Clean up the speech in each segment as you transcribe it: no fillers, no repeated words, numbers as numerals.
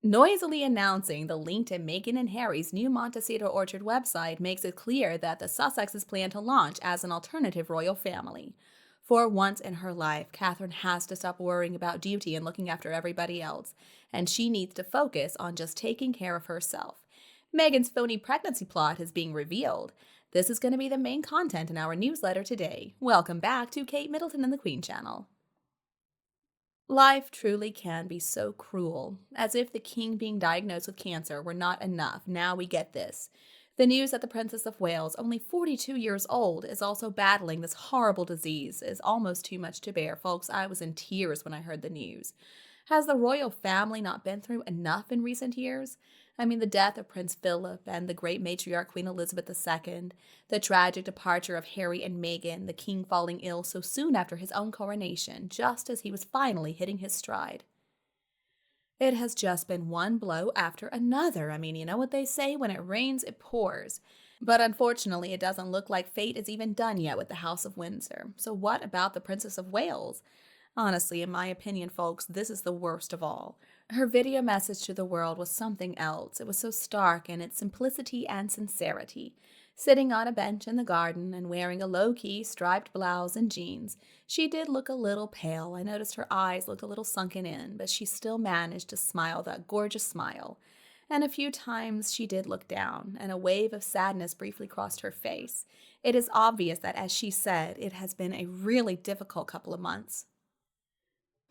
Noisily announcing the link to Meghan and Harry's new Montecito Orchard website makes it clear that the Sussexes plan to launch as an alternative royal family. For once in her life, Catherine has to stop worrying about duty and looking after everybody else, and she needs to focus on just taking care of herself. Meghan's phony pregnancy plot is being revealed. This is going to be the main content in our newsletter today. Welcome back to Kate Middleton and the Queen Channel. Life truly can be so cruel. As if the king being diagnosed with cancer were not enough, now we get this. The news that the Princess of Wales, only 42 years old, is also battling this horrible disease is almost too much to bear, folks. I was in tears when I heard the news. Has the royal family not been through enough in recent years? I mean, the death of Prince Philip and the great matriarch Queen Elizabeth II, the tragic departure of Harry and Meghan, the king falling ill so soon after his own coronation, just as he was finally hitting his stride. It has just been one blow after another. I mean, you know what they say, when it rains, it pours. But unfortunately, it doesn't look like fate is even done yet with the House of Windsor. So what about the Princess of Wales? Honestly, in my opinion, folks, this is the worst of all. Her video message to the world was something else. It was so stark in its simplicity and sincerity. Sitting on a bench in the garden and wearing a low-key striped blouse and jeans, she did look a little pale. I noticed her eyes looked a little sunken in, but she still managed to smile that gorgeous smile. And a few times she did look down, and a wave of sadness briefly crossed her face. It is obvious that, as she said, it has been a really difficult couple of months.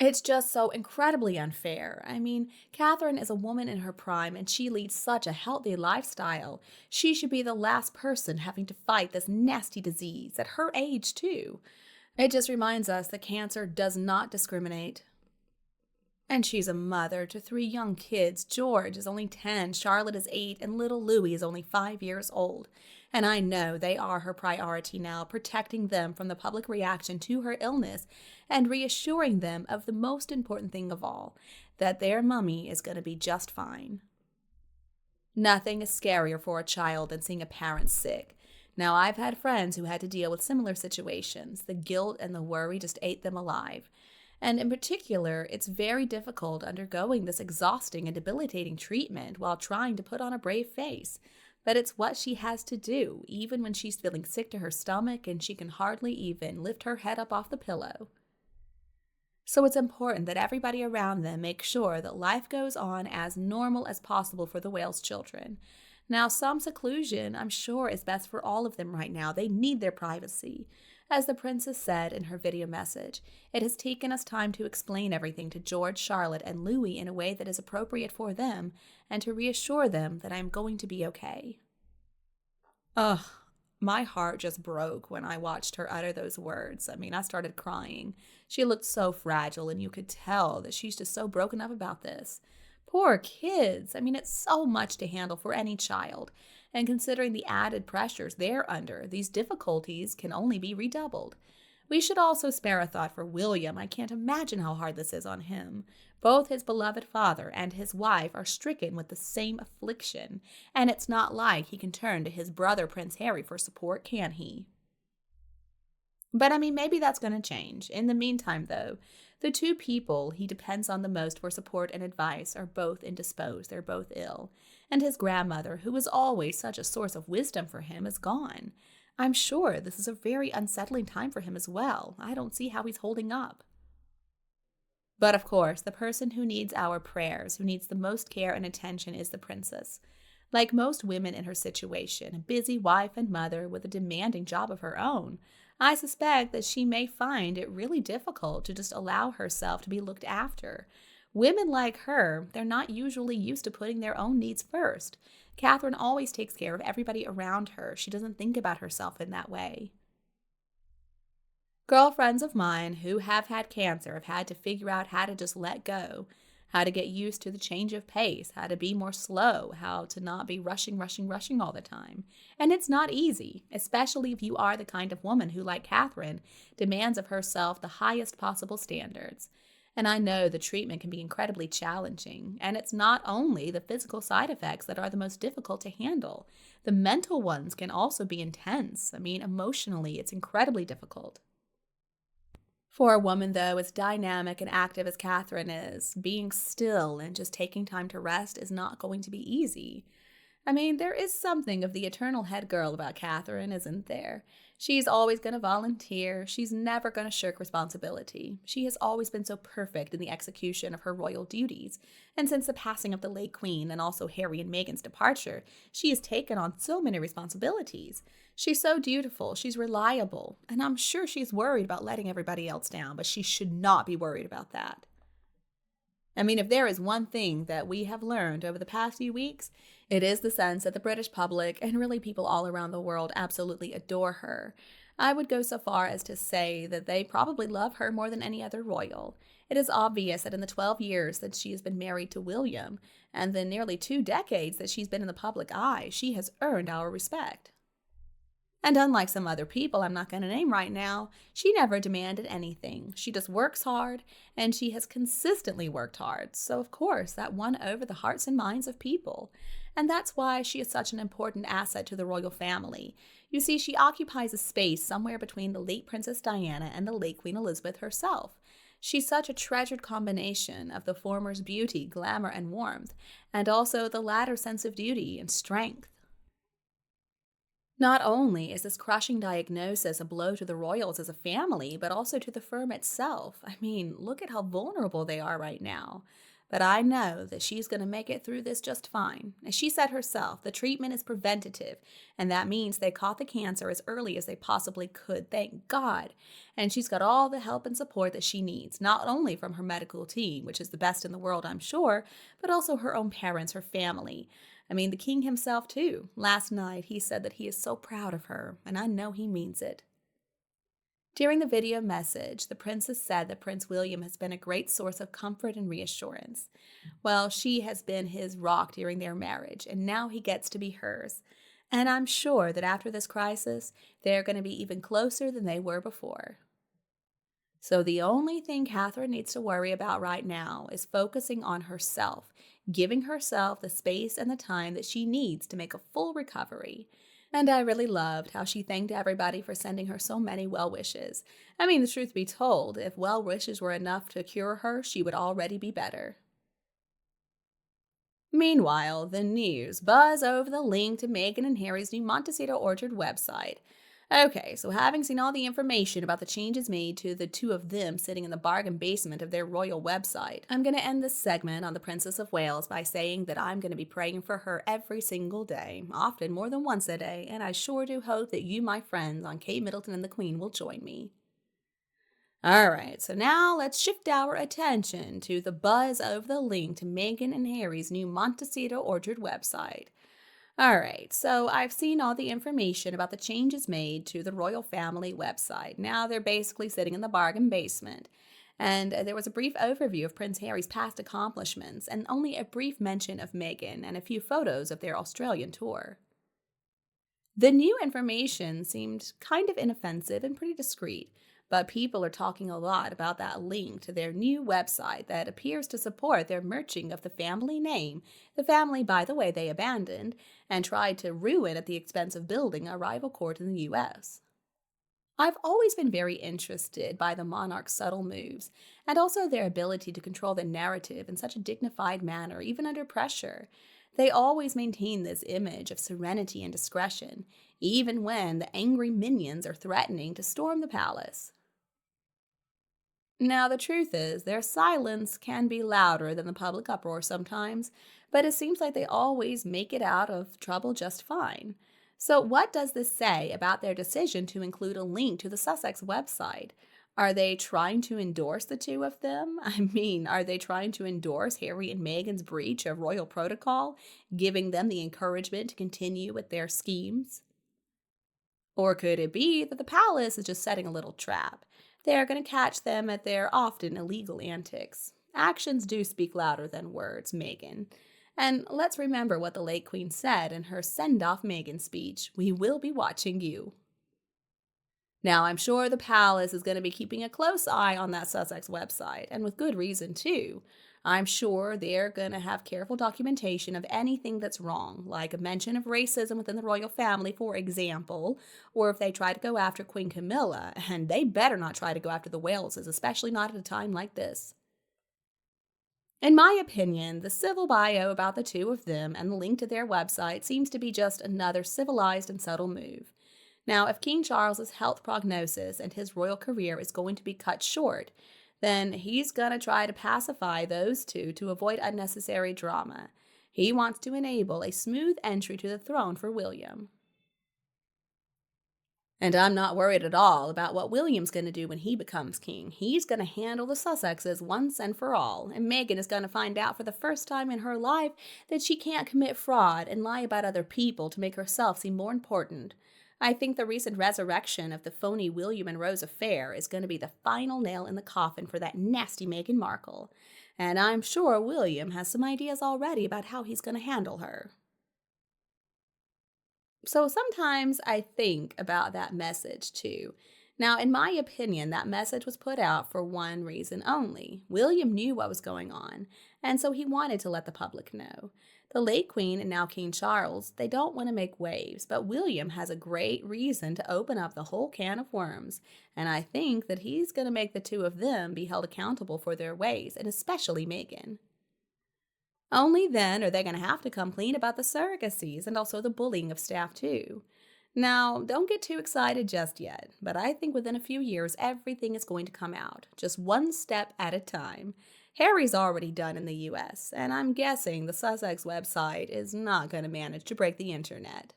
It's just so incredibly unfair. I mean, Catherine is a woman in her prime and she leads such a healthy lifestyle. She should be the last person having to fight this nasty disease at her age, too. It just reminds us that cancer does not discriminate. And she's a mother to three young kids. George is only 10, Charlotte is 8, and little Louis is only 5 years old. And I know they are her priority now, protecting them from the public reaction to her illness and reassuring them of the most important thing of all, that their mummy is going to be just fine. Nothing is scarier for a child than seeing a parent sick. Now, I've had friends who had to deal with similar situations. The guilt and the worry just ate them alive. And in particular, it's very difficult undergoing this exhausting and debilitating treatment while trying to put on a brave face. But it's what she has to do, even when she's feeling sick to her stomach and she can hardly even lift her head up off the pillow. So it's important that everybody around them make sure that life goes on as normal as possible for the Wales children. Now, some seclusion, I'm sure, is best for all of them right now. They need their privacy. As the princess said in her video message, it has taken us time to explain everything to George, Charlotte, and Louis in a way that is appropriate for them and to reassure them that I am going to be okay. Ugh, my heart just broke when I watched her utter those words. I mean, I started crying. She looked so fragile, and you could tell that she's just so broken up about this. Poor kids. I mean, it's so much to handle for any child. And considering the added pressures they're under, these difficulties can only be redoubled. We should also spare a thought for William. I can't imagine how hard this is on him. Both his beloved father and his wife are stricken with the same affliction, and it's not like he can turn to his brother Prince Harry for support, can he? But I mean, maybe that's going to change. In the meantime, though, the two people he depends on the most for support and advice are both indisposed. They're both ill. And his grandmother, who was always such a source of wisdom for him, is gone. I'm sure this is a very unsettling time for him as well. I don't see how he's holding up. But of course, the person who needs our prayers, who needs the most care and attention, is the princess. Like most women in her situation, a busy wife and mother with a demanding job of her own, I suspect that she may find it really difficult to just allow herself to be looked after. Women like her, they're not usually used to putting their own needs first. Catherine always takes care of everybody around her. She doesn't think about herself in that way. Girlfriends of mine who have had cancer have had to figure out how to just let go, how to get used to the change of pace, how to be more slow, how to not be rushing all the time. And it's not easy, especially if you are the kind of woman who, like Catherine, demands of herself the highest possible standards. And I know the treatment can be incredibly challenging, and it's not only the physical side effects that are the most difficult to handle. The mental ones can also be intense. I mean, emotionally, it's incredibly difficult. For a woman, though, as dynamic and active as Catherine is, being still and just taking time to rest is not going to be easy. I mean, there is something of the eternal head girl about Catherine, isn't there? She's always going to volunteer. She's never going to shirk responsibility. She has always been so perfect in the execution of her royal duties. And since the passing of the late Queen and also Harry and Meghan's departure, she has taken on so many responsibilities. She's so dutiful, she's reliable, and I'm sure she's worried about letting everybody else down, but she should not be worried about that. I mean, if there is one thing that we have learned over the past few weeks, it is the sense that the British public and really people all around the world absolutely adore her. I would go so far as to say that they probably love her more than any other royal. It is obvious that in the 12 years that she has been married to William, and the nearly 2 decades that she's been in the public eye, she has earned our respect. And unlike some other people I'm not going to name right now, she never demanded anything. She just works hard, and she has consistently worked hard. So, of course, that won over the hearts and minds of people. And that's why she is such an important asset to the royal family. You see, she occupies a space somewhere between the late Princess Diana and the late Queen Elizabeth herself. She's such a treasured combination of the former's beauty, glamour, and warmth, and also the latter's sense of duty and strength. Not only is this crushing diagnosis a blow to the royals as a family, but also to the firm itself. I mean, look at how vulnerable they are right now. But I know that she's going to make it through this just fine. As she said herself, the treatment is preventative, and that means they caught the cancer as early as they possibly could, thank God. And she's got all the help and support that she needs, not only from her medical team, which is the best in the world, I'm sure, but also her own parents, her family. I mean, the king himself, too. Last night, he said that he is so proud of her, and I know he means it. During the video message, the princess said that Prince William has been a great source of comfort and reassurance. Well, she has been his rock during their marriage, and now he gets to be hers. And I'm sure that after this crisis, they're going to be even closer than they were before. So the only thing Catherine needs to worry about right now is focusing on herself, giving herself the space and the time that she needs to make a full recovery. And I really loved how she thanked everybody for sending her so many well wishes. I mean, the truth be told, if well wishes were enough to cure her, she would already be better. Meanwhile, the news buzz over the link to Meghan and Harry's new Montecito Orchard website. Okay, so having seen all the information about the changes made to the two of them sitting in the bargain basement of their royal website, I'm going to end this segment on the Princess of Wales by saying that I'm going to be praying for her every single day, often more than once a day, and I sure do hope that you, my friends on Kate Middleton and the Queen, will join me. Alright, so now let's shift our attention to the buzz over the link to Meghan and Harry's new Montecito Orchard website. Alright, so I've seen all the information about the changes made to the royal family website. Now they're basically sitting in the bargain basement. And there was a brief overview of Prince Harry's past accomplishments, and only a brief mention of Meghan and a few photos of their Australian tour. The new information seemed kind of inoffensive and pretty discreet, but people are talking a lot about that link to their new website that appears to support their merging of the family name, the family, by the way, they abandoned and tried to ruin at the expense of building a rival court in the US. I've always been very interested by the monarch's subtle moves, and also their ability to control the narrative in such a dignified manner, even under pressure. They always maintain this image of serenity and discretion, even when the angry minions are threatening to storm the palace. Now, the truth is, their silence can be louder than the public uproar sometimes, but it seems like they always make it out of trouble just fine. So, what does this say about their decision to include a link to the Sussex website? Are they trying to endorse the two of them? I mean, are they trying to endorse Harry and Meghan's breach of royal protocol, giving them the encouragement to continue with their schemes? Or could it be that the palace is just setting a little trap? They're going to catch them at their often illegal antics. Actions do speak louder than words, Meghan. And let's remember what the late Queen said in her send-off Meghan speech. We will be watching you. Now, I'm sure the palace is going to be keeping a close eye on that Sussex website, and with good reason, too. I'm sure they're going to have careful documentation of anything that's wrong, like a mention of racism within the royal family, for example, or if they try to go after Queen Camilla, and they better not try to go after the Waleses, especially not at a time like this. In my opinion, the civil bio about the two of them and the link to their website seems to be just another civilized and subtle move. Now, if King Charles's health prognosis and his royal career is going to be cut short, then he's going to try to pacify those two to avoid unnecessary drama. He wants to enable a smooth entry to the throne for William. And I'm not worried at all about what William's going to do when he becomes king. He's going to handle the Sussexes once and for all, and Meghan is going to find out for the first time in her life that she can't commit fraud and lie about other people to make herself seem more important. I think the recent resurrection of the phony William and Rose affair is going to be the final nail in the coffin for that nasty Meghan Markle. And I'm sure William has some ideas already about how he's going to handle her. So sometimes I think about that message too. Now, in my opinion, that message was put out for one reason only. William knew what was going on, and so he wanted to let the public know. The late Queen and now King Charles, they don't want to make waves, but William has a great reason to open up the whole can of worms, and I think that he's going to make the two of them be held accountable for their ways, and especially Meghan. Only then are they going to have to come clean about the surrogacies and also the bullying of staff, too. Now, don't get too excited just yet, but I think within a few years everything is going to come out, just one step at a time. Harry's already done in the US, and I'm guessing the Sussex website is not going to manage to break the internet.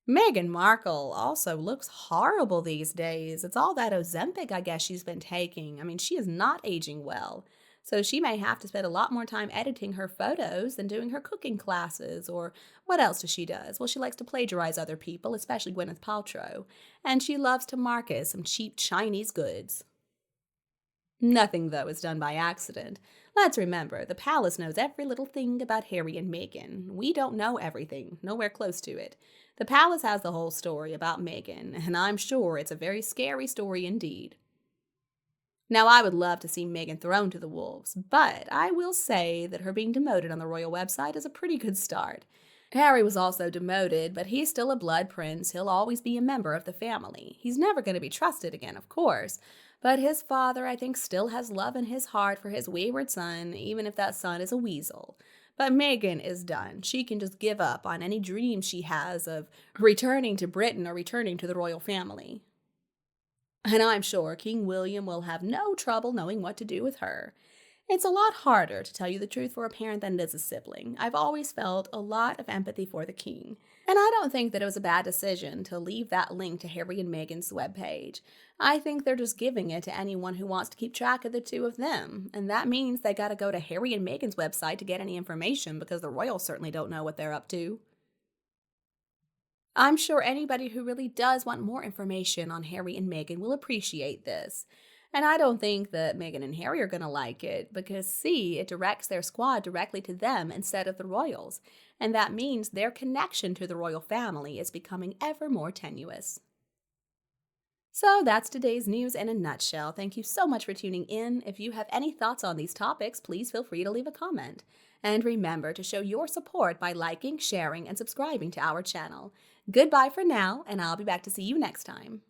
Meghan Markle also looks horrible these days. It's all that Ozempic, I guess, she's been taking. I mean, she is not aging well. So she may have to spend a lot more time editing her photos than doing her cooking classes. Or what else does she does? Well, she likes to plagiarize other people, especially Gwyneth Paltrow. And she loves to market some cheap Chinese goods. Nothing, though, is done by accident. Let's remember, the palace knows every little thing about Harry and Meghan. We don't know everything, nowhere close to it. The palace has the whole story about Meghan, and I'm sure it's a very scary story indeed. Now, I would love to see Meghan thrown to the wolves, but I will say that her being demoted on the royal website is a pretty good start. Harry was also demoted, but he's still a blood prince. He'll always be a member of the family. He's never going to be trusted again, of course, but his father, I think, still has love in his heart for his wayward son, even if that son is a weasel. But Meghan is done. She can just give up on any dream she has of returning to Britain or returning to the royal family. And I'm sure King William will have no trouble knowing what to do with her. It's a lot harder, to tell you the truth, for a parent than it is a sibling. I've always felt a lot of empathy for the king. And I don't think that it was a bad decision to leave that link to Harry and Meghan's webpage. I think they're just giving it to anyone who wants to keep track of the two of them. And that means they gotta go to Harry and Meghan's website to get any information, because the royals certainly don't know what they're up to. I'm sure anybody who really does want more information on Harry and Meghan will appreciate this. And I don't think that Meghan and Harry are going to like it because, see, it directs their squad directly to them instead of the royals. And that means their connection to the royal family is becoming ever more tenuous. So that's today's news in a nutshell. Thank you so much for tuning in. If you have any thoughts on these topics, please feel free to leave a comment. And remember to show your support by liking, sharing, and subscribing to our channel. Goodbye for now, and I'll be back to see you next time.